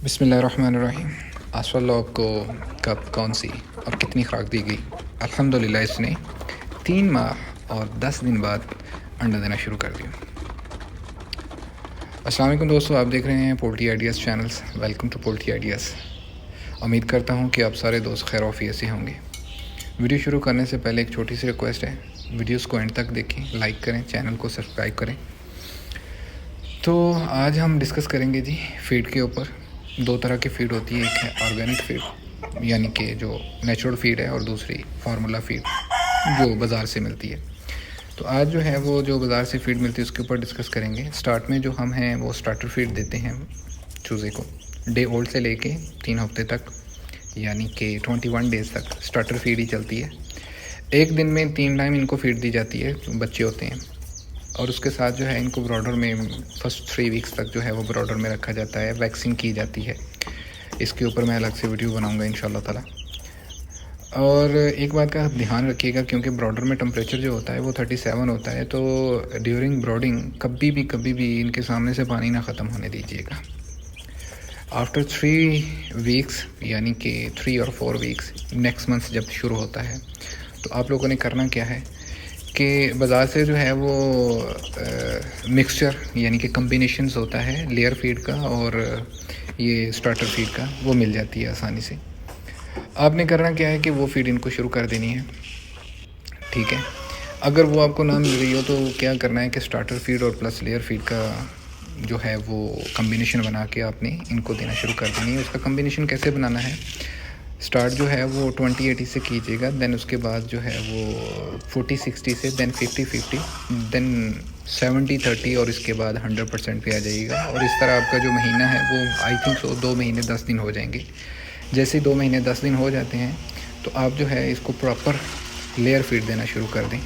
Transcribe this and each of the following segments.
बिस्मिल्लाहिर्रहमानिर्रहीम। आसफ़ल्लाह आपको कब कौन सी और कितनी ख़ुराक दी गई? अल्हम्दुलिल्लाह इसने 3 माह और 10 दिन बाद अंडा देना शुरू कर दिया। अस्सलाम वालेकुम दोस्तों, आप देख रहे हैं poultry ideas channels. Welcome to poultry ideas. उम्मीद करता हूँ कि आप सारे दोस्त खैर आफियत से होंगे। वीडियो शुरू करने से पहले एक छोटी सी रिक्वेस्ट है, वीडियोज़ को एंड तक देखें, लाइक करें, चैनल को सब्सक्राइब करें। तो आज हम डिस्कस करेंगे जी फ़ीड के ऊपर। 2 तरह की फ़ीड होती है, एक है ऑर्गेनिक फ़ीड यानी कि जो नेचुरल फ़ीड है, और दूसरी फार्मूला फ़ीड जो बाज़ार से मिलती है। तो आज जो है वो जो बाज़ार से फ़ीड मिलती है उसके ऊपर डिस्कस करेंगे। स्टार्ट में जो हम हैं वो स्टार्टर फ़ीड देते हैं चूज़े को, डे ओल्ड से लेके 3 हफ्ते तक, यानी कि 21 डेज़ तक स्टार्टर फ़ीड ही चलती है। एक दिन में 3 टाइम इनको फ़ीड दी जाती है, बच्चे होते हैं, और उसके साथ जो है इनको ब्रॉडर में फ़र्स्ट 3 वीक्स तक जो है वो ब्रॉडर में रखा जाता है, वैक्सीन की जाती है। इसके ऊपर मैं अलग से वीडियो बनाऊंगा इंशाल्लाह ताला। और एक बात का ध्यान रखिएगा, क्योंकि ब्रॉडर में टेम्परेचर जो होता है वो 37 होता है, तो ड्यूरिंग ब्रॉडिंग कभी भी इनके सामने से पानी ना ख़त्म होने दीजिएगा। आफ्टर 3 वीक्स यानी कि 3 और 4 वीक्स नेक्स्ट मंथ जब शुरू होता है, तो आप लोगों ने करना क्या है कि बाज़ार से जो है वो मिक्सचर यानी कि कम्बिनेशंस होता है लेयर फ़ीड का और ये स्टार्टर फ़ीड का, वो मिल जाती है आसानी से। आपने करना क्या है कि वो फ़ीड इनको शुरू कर देनी है, ठीक है। अगर वो आपको ना मिल रही हो तो क्या करना है कि स्टार्टर फ़ीड और प्लस लेयर फ़ीड का जो है वो कम्बिनेशन बना के आपने इनको देना शुरू कर देनी है। उसका कम्बिनेशन कैसे बनाना है, स्टार्ट जो है वो 20-80 से कीजिएगा, देन उसके बाद जो है वो 40-60 से, देन 50-50, देन 70-30, और इसके बाद 100% पे आ जाइएगा। और इस तरह आपका जो महीना है वो आई थिंक सो 2 महीने 10 दिन हो जाएंगे। जैसे 2 महीने 10 दिन हो जाते हैं तो आप जो है इसको प्रॉपर लेयर फीड देना शुरू कर दें।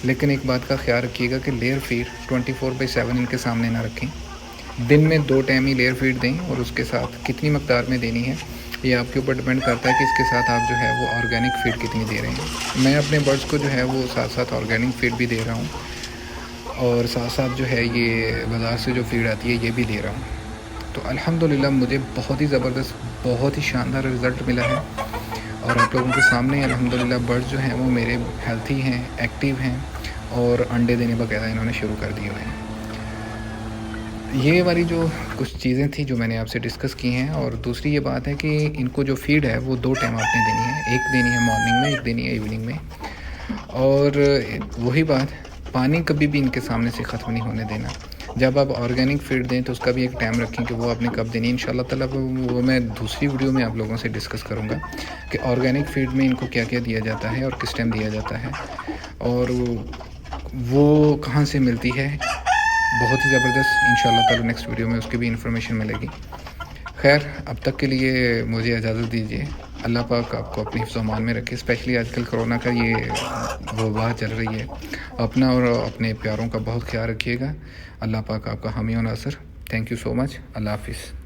लेकिन एक बात का ख्याल रखिएगा कि लेयर फीड 24/7 इनके सामने ना रखें। दिन में 2 टाइम ही लेयर फीड दें, और उसके साथ कितनी मकदार में देनी है ये आपके ऊपर डिपेंड करता है कि इसके साथ आप जो है वो ऑर्गेनिक फ़ीड कितनी दे रहे हैं। मैं अपने बर्ड्स को जो है वो साथ साथ ऑर्गेनिक फ़ीड भी दे रहा हूँ, और साथ साथ जो है ये बाज़ार से जो फ़ीड आती है ये भी दे रहा हूँ। तो अल्हम्दुलिल्लाह मुझे बहुत ही ज़बरदस्त, बहुत ही शानदार रिज़ल्ट मिला है, और आप लोगों के सामने अल्हम्दुलिल्लाह बर्ड्स जो हैं वो मेरे हेल्थी हैं, एक्टिव हैं, और अंडे देने वगैरह इन्होंने शुरू कर दिए हुए हैं। ये वाली जो कुछ चीज़ें थी जो मैंने आपसे डिस्कस की हैं। और दूसरी ये बात है कि इनको जो फ़ीड है वो 2 टाइम आपने देनी है, एक देनी है मॉर्निंग में, एक देनी है इवनिंग में। और वही बात, पानी कभी भी इनके सामने से ख़त्म नहीं होने देना। जब आप ऑर्गेनिक फ़ीड दें तो उसका भी एक टाइम रखें कि वो आपने कब देनी है। इंशाल्लाह ताला वो मैं दूसरी वीडियो में आप लोगों से डिस्कस करूँगा कि ऑर्गेनिक फ़ीड में इनको क्या क्या दिया जाता है और किस टाइम दिया जाता है, और वो कहाँ से मिलती है। बहुत ही ज़बरदस्त, इंशाल्लाह ताला नेक्स्ट वीडियो में उसकी भी इन्फॉर्मेशन मिलेगी। खैर, अब तक के लिए मुझे इजाज़त दीजिए। अल्लाह पाक आपको अपनी हिफ्ज़ अमान में रखे, स्पेशली आजकल कोरोना का ये वबा चल रही है। अपना और अपने प्यारों का बहुत ख्याल रखिएगा। अल्लाह पाक आपका हामी और नासर। Thank you so much. अल्लाह हाफ़िज़।